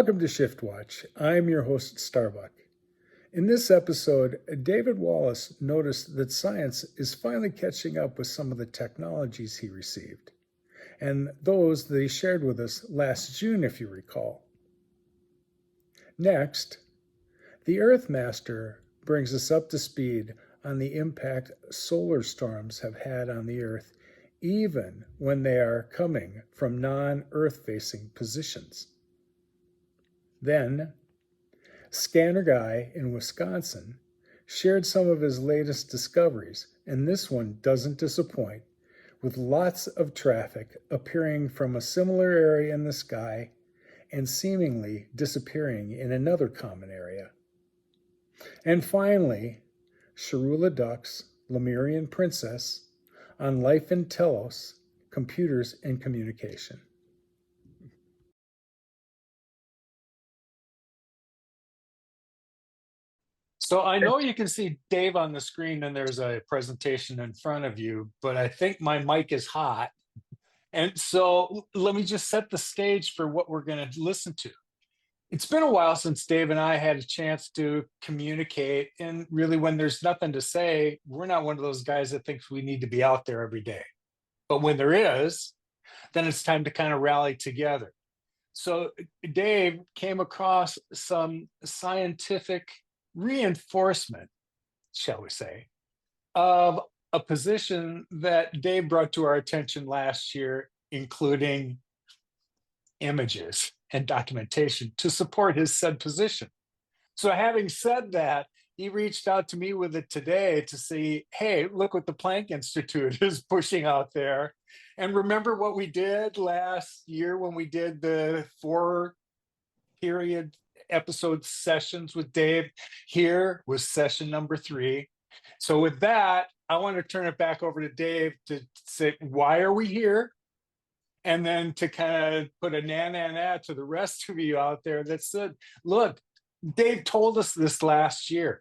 Welcome to ShiftWatch. I'm your host, Starbuck. In this episode, David Wallace noticed that science is finally catching up with some of the technologies he received, and those that he shared with us last June, if you recall. Next, the Earthmaster brings us up to speed on the impact solar storms have had on the Earth, even when they are coming from non-Earth-facing positions. Then, Scannerguy in Wisconsin shared some of his latest discoveries, and this one doesn't disappoint, with lots of traffic appearing from a similar area in the sky and seemingly disappearing in another common area. And finally, Sharula Duck's Lemurian Princess on life in Telos, computers and communication. So I know you can see Dave on the screen and there's a presentation in front of you, but I think my mic is hot. And so let me just set the stage for what we're going to listen to. It's been a while since Dave and I had a chance to communicate. And really, when there's nothing to say, we're not one of those guys that thinks we need to be out there every day. But when there is, then it's time to kind of rally together. So Dave came across some scientific reinforcement, shall we say, of a position that Dave brought to our attention last year, including images and documentation to support his said position. So having said that, he reached out to me with it today to see, hey, look what the Planck Institute is pushing out there. And remember what we did last year when we did the 4-period episode sessions with Dave? Here was session number 3. So with that, I want to turn it back over to Dave to say, why are we here? And then to kind of put a na to the rest of you out there that said, look, Dave told us this last year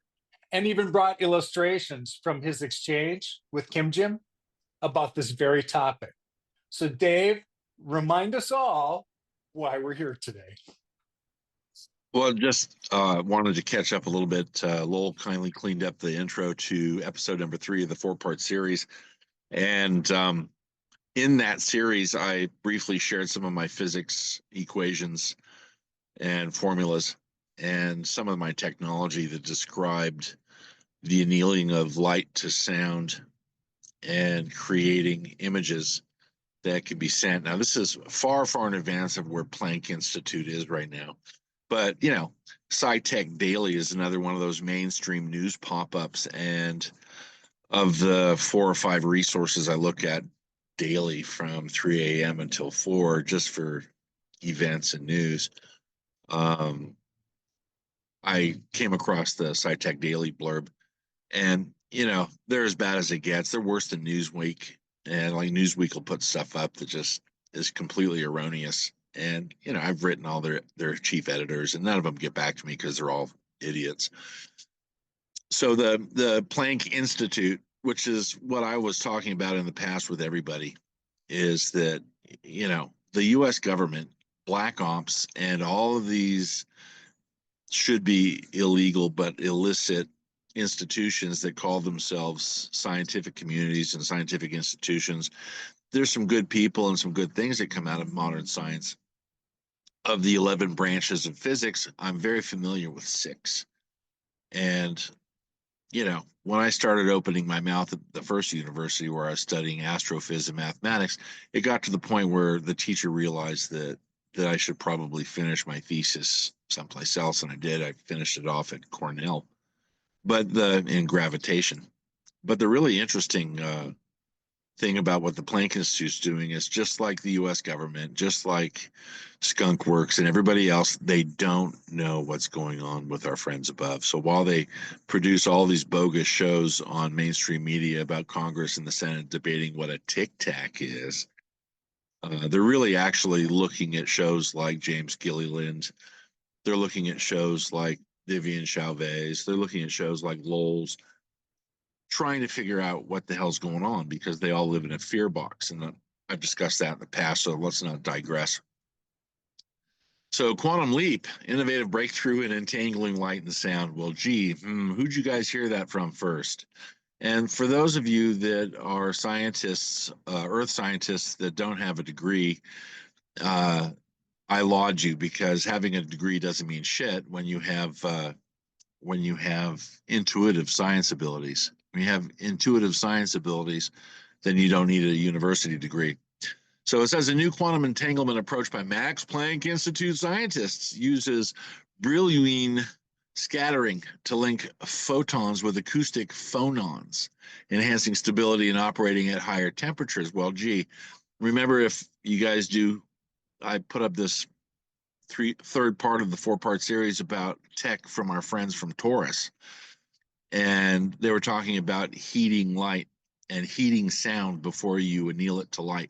and even brought illustrations from his exchange with Kim Jim about this very topic. So Dave, remind us all why we're here today. Well, just wanted to catch up a little bit. Lowell kindly cleaned up the intro to episode number 3 of the 4-part series. And in that series, I briefly shared some of my physics equations and formulas and some of my technology that described the annealing of light to sound and creating images that can be sent. Now, this is far, far in advance of where Planck Institute is right now. But, you know, SciTech Daily is another one of those mainstream news pop-ups. And of the 4 or 5 resources I look at daily from 3 a.m. until 4, just for events and news, I came across the SciTech Daily blurb. And, you know, they're as bad as it gets. They're worse than Newsweek. And, like, Newsweek will put stuff up that just is completely erroneous. And, you know, I've written all their chief editors, and none of them get back to me because they're all idiots. So the Planck Institute, which is what I was talking about in the past with everybody, is that, you know, the U.S. government, black ops, and all of these should be illegal but illicit institutions that call themselves scientific communities and scientific institutions. There's some good people and some good things that come out of modern science. Of the 11 branches of physics, I'm very familiar with 6. And, you know, when I started opening my mouth at the first university where I was studying astrophysics and mathematics, it got to the point where the teacher realized that I should probably finish my thesis someplace else, and I did. I finished it off at Cornell, but in gravitation. But the really interesting thing about what the Planck Institute's doing is, just like the U.S. government, just like Skunk Works and everybody else, they don't know what's going on with our friends above. So while they produce all these bogus shows on mainstream media about Congress and the Senate debating what a tic tac is, they're really actually looking at shows like James Gilliland. They're looking at shows like Vivian Chavez. They're looking at shows like Lowell's, trying to figure out what the hell's going on, because they all live in a fear box. And I've discussed that in the past, so let's not digress. So quantum leap, innovative breakthrough in entangling light and sound. Well, gee, who'd you guys hear that from first? And for those of you that are scientists, earth scientists that don't have a degree, I laud you, because having a degree doesn't mean shit when you have intuitive science abilities. When you have intuitive science abilities, then you don't need a university degree. So it says a new quantum entanglement approach by Max Planck Institute scientists uses Brillouin scattering to link photons with acoustic phonons, enhancing stability and operating at higher temperatures. Well, gee, remember, if you guys do, I put up this third part of the 4-part series about tech from our friends from Taurus, and they were talking about heating light and heating sound before you anneal it to light.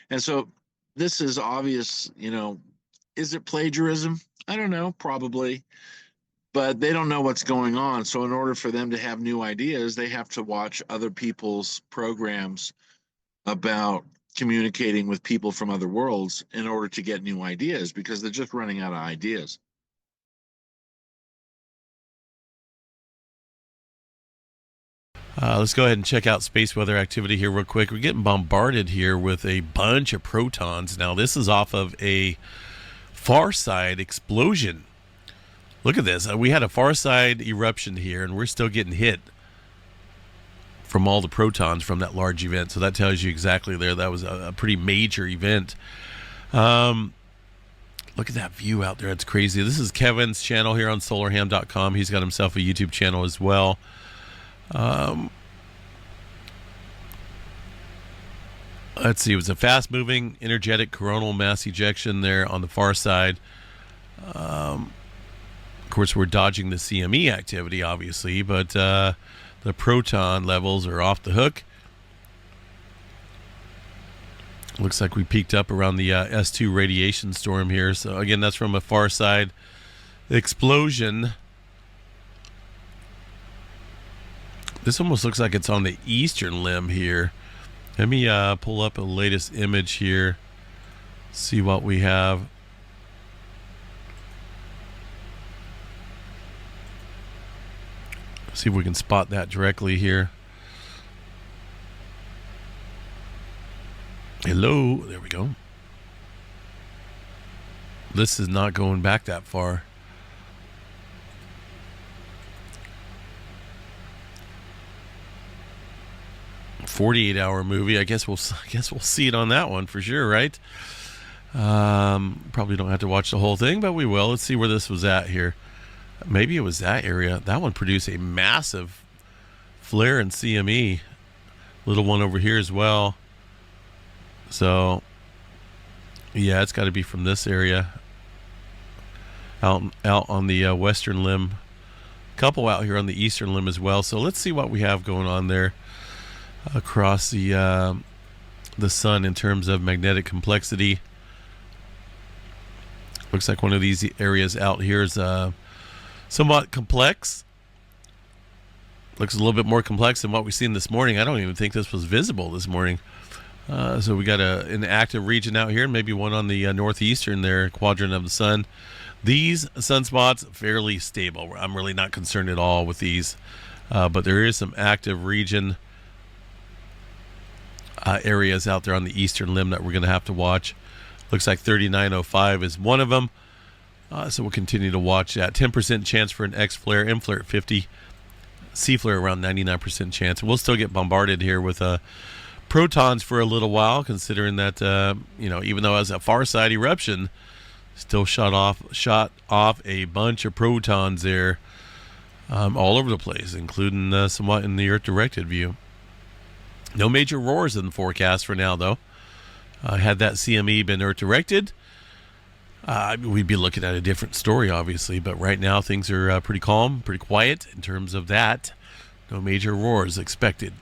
And so this is obvious, is it plagiarism? I don't know, probably, but they don't know what's going on. So in order for them to have new ideas, they have to watch other people's programs about communicating with people from other worlds in order to get new ideas, because they're just running out of ideas. Let's go ahead and check out space weather activity here real quick. We're getting bombarded here with a bunch of protons. Now, this is off of a far side explosion. Look at this. We had a far side eruption here, and we're still getting hit from all the protons from that large event. So that tells you exactly there. That was a pretty major event. Look at that view out there. It's crazy. This is Kevin's channel here on solarham.com. He's got himself a YouTube channel as well. Let's see. It was a fast-moving, energetic coronal mass ejection there on the far side. Of course, we're dodging the CME activity, obviously, but the proton levels are off the hook. Looks like we peaked up around the S2 radiation storm here. So again, that's from a far side explosion. This almost looks like it's on the eastern limb here. Let me pull up a latest image here. See what we have. See if we can spot that directly here. Hello, there we go. This is not going back that far. "48-hour movie." I guess we'll see it on that one for sure, right? Probably don't have to watch the whole thing, but we will. Let's see where this was at here. Maybe it was that area. That one produced a massive flare in CME. Little one over here as well. So, yeah, it's got to be from this area. Out on the western limb. Couple out here on the eastern limb as well. So let's see what we have going on there across the sun in terms of magnetic complexity. Looks like one of these areas out here is somewhat complex. Looks a little bit more complex than what we've seen this morning. I don't even think this was visible this morning. So we got an active region out here, and maybe one on the northeastern there quadrant of the sun. These sunspots fairly stable. I'm really not concerned at all with these, but there is some active region areas out there on the eastern limb that we're going to have to watch. Looks like 3905 is one of them. So we'll continue to watch that. 10% chance for an X flare, M flare at 50, C flare around 99% chance. We'll still get bombarded here with protons for a little while, considering that even though it was a far side eruption, still shot off a bunch of protons there, all over the place, including somewhat in the Earth directed view. No major roars in the forecast for now, though. Had that CME been Earth directed, we'd be looking at a different story, obviously. But right now, things are pretty calm, pretty quiet in terms of that. No major roars expected.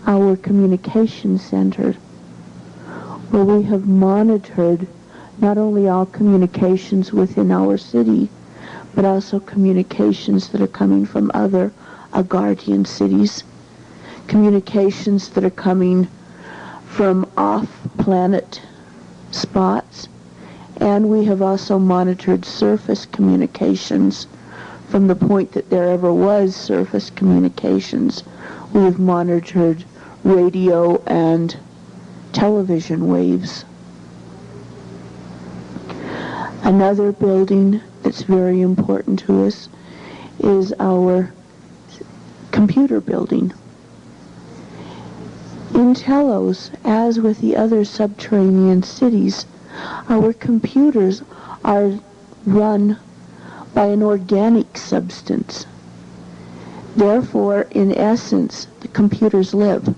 our communication center, where we have monitored not only all communications within our city, but also communications that are coming from other Agardian cities, communications that are coming from off-planet spots, and we have also monitored surface communications from the point that there ever was surface communications. We have monitored radio and television waves. Another building that's very important to us is our computer building. In Telos, as with the other subterranean cities, our computers are run by an organic substance. Therefore, in essence, the computers live.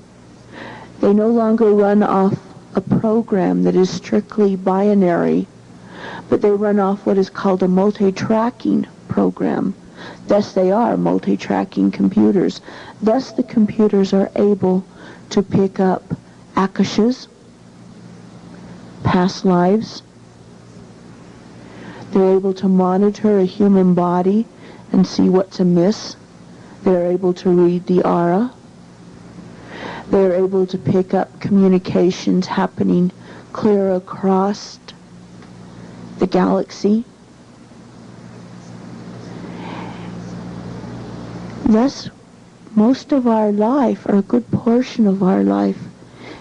They no longer run off a program that is strictly binary, but they run off what is called a multi-tracking program. Thus they are multi-tracking computers. Thus the computers are able to pick up akashas, past lives. They're able to monitor a human body and see what's amiss. They're able to read the aura. They're able to pick up communications happening clear across the galaxy. Thus, most of our life, or a good portion of our life,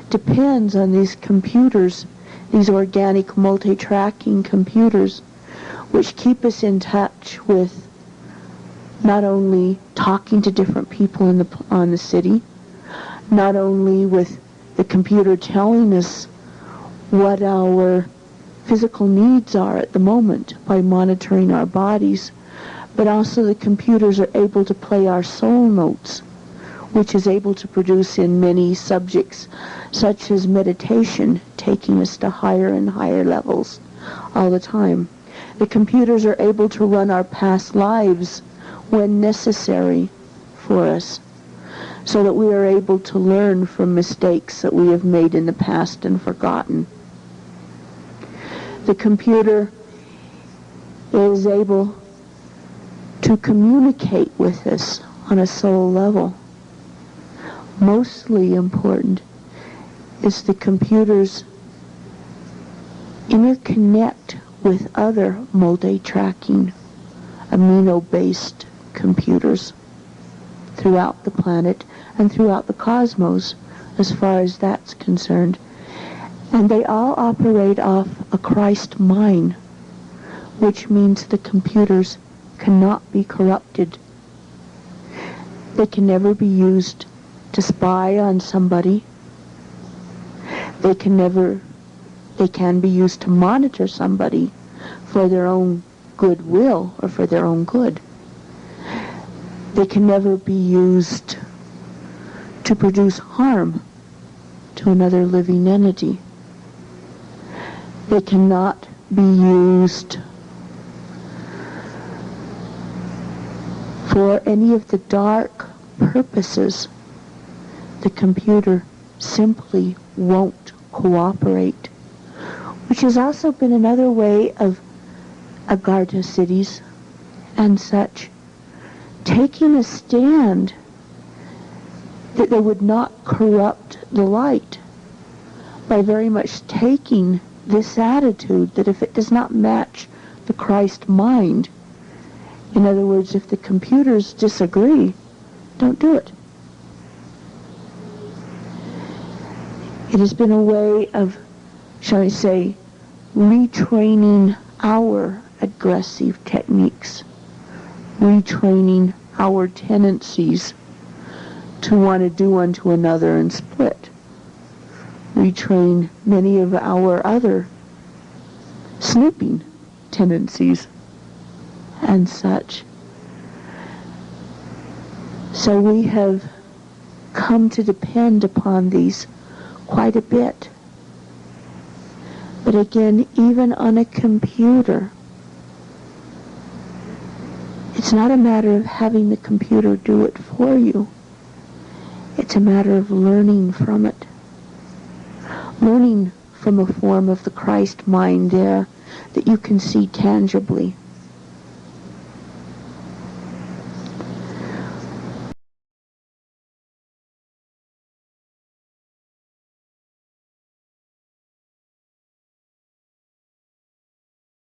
depends on these computers, these organic multi-tracking computers, which keep us in touch with not only talking to different people on the city, not only with the computer telling us what our physical needs are at the moment by monitoring our bodies, but also the computers are able to play our soul notes, which is able to produce in many subjects, such as meditation, taking us to higher and higher levels all the time. The computers are able to run our past lives when necessary for us, so that we are able to learn from mistakes that we have made in the past and forgotten. The computer is able to communicate with us on a soul level. Mostly important is the computers interconnect with other multi-tracking amino-based computers throughout the planet and throughout the cosmos as far as that's concerned. And they all operate off a Christ mind, which means the computers cannot be corrupted. They can never be used to spy on somebody. They can be used to monitor somebody for their own goodwill or for their own good. They can never be used to produce harm to another living entity. They cannot be used for any of the dark purposes. The computer simply won't cooperate, which has also been another way of Agartha cities and such taking a stand that they would not corrupt the light by very much taking this attitude that if it does not match the Christ mind, in other words, if the computers disagree, don't do it. It has been a way of, shall I say, retraining our aggressive techniques, retraining our tendencies to want to do unto another and split, retrain many of our other snooping tendencies and such. So we have come to depend upon these quite a bit. But again, even on a computer, it's not a matter of having the computer do it for you. It's a matter of learning from it. Learning from a form of the Christ mind there that you can see tangibly.